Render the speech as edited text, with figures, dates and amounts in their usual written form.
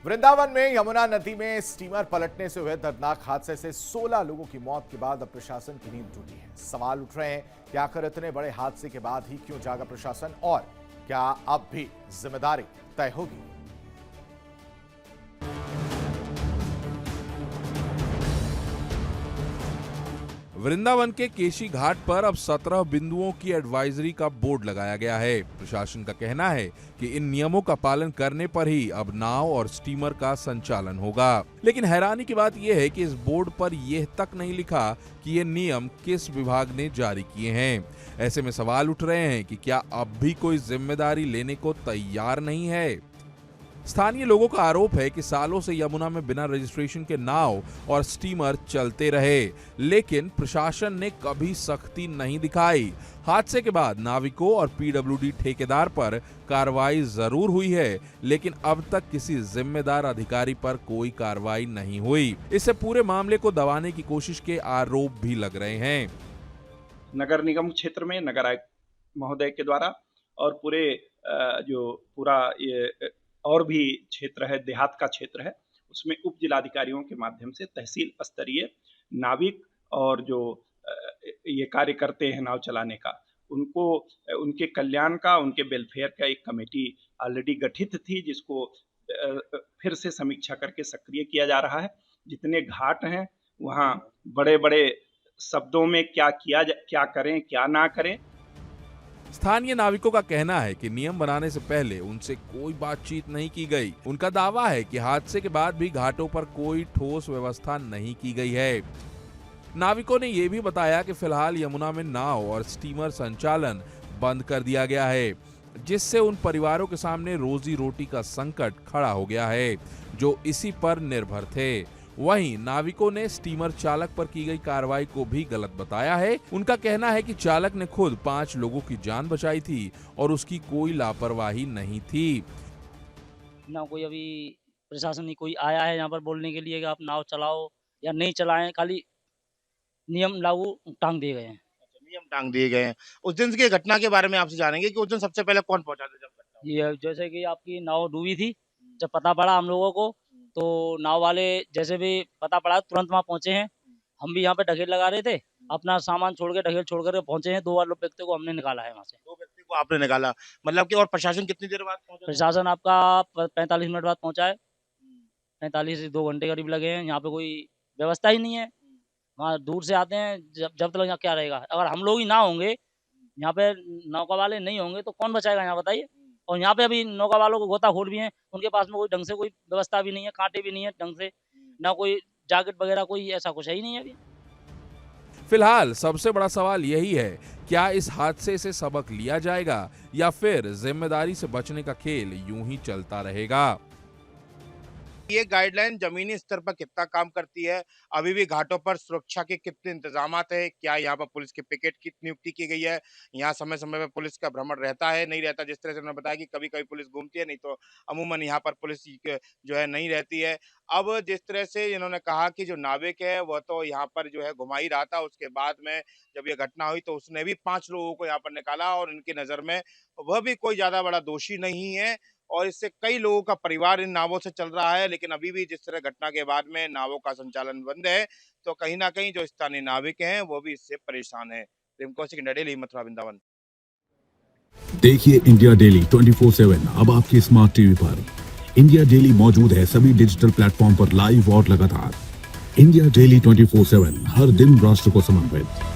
वृंदावन में यमुना नदी में स्टीमर पलटने से हुए दर्दनाक हादसे से 16 लोगों की मौत के बाद अब प्रशासन की नींद टूटी है। सवाल उठ रहे हैं कि आखिर इतने बड़े हादसे के बाद ही क्यों जागा प्रशासन और क्या अब भी जिम्मेदारी तय होगी। वृंदावन के केशी घाट पर अब 17 बिंदुओं की एडवाइजरी का बोर्ड लगाया गया है। प्रशासन का कहना है कि इन नियमों का पालन करने पर ही अब नाव और स्टीमर का संचालन होगा। लेकिन हैरानी की बात यह है कि इस बोर्ड पर यह तक नहीं लिखा कि ये नियम किस विभाग ने जारी किए हैं। ऐसे में सवाल उठ रहे हैं कि क्या अब भी कोई जिम्मेदारी लेने को तैयार नहीं है। स्थानीय लोगों का आरोप है कि सालों से यमुना में बिना रजिस्ट्रेशन के नाव और स्टीमर चलते रहे, लेकिन प्रशासन ने कभी सख्ती नहीं दिखाई। हादसे के बाद नाविकों और पीडब्ल्यूडी ठेकेदार पर कार्रवाई जरूर हुई है, लेकिन अब तक किसी जिम्मेदार अधिकारी पर कोई कार्रवाई नहीं हुई। इससे पूरे मामले को दबाने की कोशिश के आरोप भी लग रहे हैं। नगर निगम क्षेत्र में नगर आयुक्त महोदय के द्वारा और पूरे जो पूरा ये और भी क्षेत्र है, देहात का क्षेत्र है, उसमें उप जिलाधिकारियों के माध्यम से तहसील स्तरीय नाविक और जो ये कार्य करते हैं नाव चलाने का, उनको उनके कल्याण का, उनके वेलफेयर का एक कमेटी ऑलरेडी गठित थी, जिसको फिर से समीक्षा करके सक्रिय किया जा रहा है। जितने घाट हैं वहाँ बड़े बड़े शब्दों में क्या करें क्या ना करें। स्थानीय नाविकों का कहना है कि नियम बनाने से पहले उनसे कोई बातचीत नहीं की गई। उनका दावा है कि हादसे के बाद भी घाटों पर कोई ठोस व्यवस्था नहीं की गई है। नाविकों ने यह भी बताया कि फिलहाल यमुना में नाव और स्टीमर संचालन बंद कर दिया गया है, जिससे उन परिवारों के सामने रोजी रोटी का संकट खड़ा हो गया है जो इसी पर निर्भर थे। वहीं नाविकों ने स्टीमर चालक पर की गई कार्रवाई को भी गलत बताया है। उनका कहना है कि चालक ने खुद 5 लोगों की जान बचाई थी और उसकी कोई लापरवाही नहीं थी। ना कोई अभी प्रशासन नहीं कोई आया है यहाँ पर बोलने के लिए कि आप नाव चलाओ या नहीं चलाएं, खाली नियम लागू टांग दिए गए हैं। नियम टांग दिए गए हैं। उस दिन की घटना के बारे में आपसे जानेंगे कि उस दिन सबसे पहले कौन पहुंचा था जब घटना? ये जैसे कि आपकी नाव डूबी थी, जब पता पड़ा हम लोगों को, तो नाव वाले जैसे भी पता पड़ा तुरंत वहाँ पहुंचे हैं। हम भी यहाँ पे ढकेल लगा रहे थे, अपना सामान छोड़ के ढकेल छोड़ कर पहुंचे हैं। 2 व्यक्ति को हमने निकाला है वहाँ से। 2 व्यक्ति को आपने निकाला, मतलब कि और प्रशासन कितनी देर बाद पहुंचा? प्रशासन आपका 45 मिनट बाद पहुंचा है। 45 से 2 घंटे करीब लगे हैं। यहाँ पे कोई व्यवस्था ही नहीं है। वहाँ दूर से आते हैं, जब तक यहाँ क्या रहेगा। अगर हम लोग ही ना होंगे, यहाँ पे नौका वाले नहीं होंगे तो कौन बचाएगा यहाँ बताइए। और यहाँ पे अभी नौका वालों को गोताखोर भी हैं, उनके पास में कोई ढंग से कोई व्यवस्था भी नहीं है, कांटे भी नहीं है ढंग से, ना कोई जैकेट वगैरह कोई ऐसा कुछ है ही नहीं है अभी। फिलहाल सबसे बड़ा सवाल यही है, क्या इस हादसे से सबक लिया जाएगा या फिर जिम्मेदारी से बचने का खेल यूं ही चलता रहेगा। ये गाइडलाइन जमीनी स्तर पर कितना काम करती है, अभी भी घाटों पर सुरक्षा के कितने इंतजामात है, क्या यहाँ पर पुलिस के पिकेट की नियुक्ति की गई है, यहाँ समय समय पर पुलिस का भ्रमण रहता है नहीं रहता। जिस तरह से उन्होंने बताया कि कभी कभी पुलिस घूमती है, नहीं तो अमूमन यहाँ पर पुलिस जो है नहीं रहती है। अब जिस तरह से इन्होंने कहा कि जो नाविक है वह तो यहाँ पर जो है घुमा ही रहा था, उसके बाद में जब ये घटना हुई तो उसने भी 5 लोगों को यहाँ पर निकाला और इनकी नजर में वह भी कोई ज्यादा बड़ा दोषी नहीं है और इससे कई लोगों का परिवार इन नावों से चल रहा है। लेकिन अभी भी जिस तरह घटना के बाद में नावों का संचालन बंद है, तो कहीं ना कहीं जो स्थानीय नाविक हैं वो भी इससे परेशान है। India daily, Mathura Vrindavan. देखिए इंडिया डेली 24/7 अब आपकी स्मार्ट टीवी पर। इंडिया डेली मौजूद है सभी डिजिटल प्लेटफॉर्म पर लाइव और लगातार। इंडिया डेली 24/7 हर दिन राष्ट्र को समर्पित।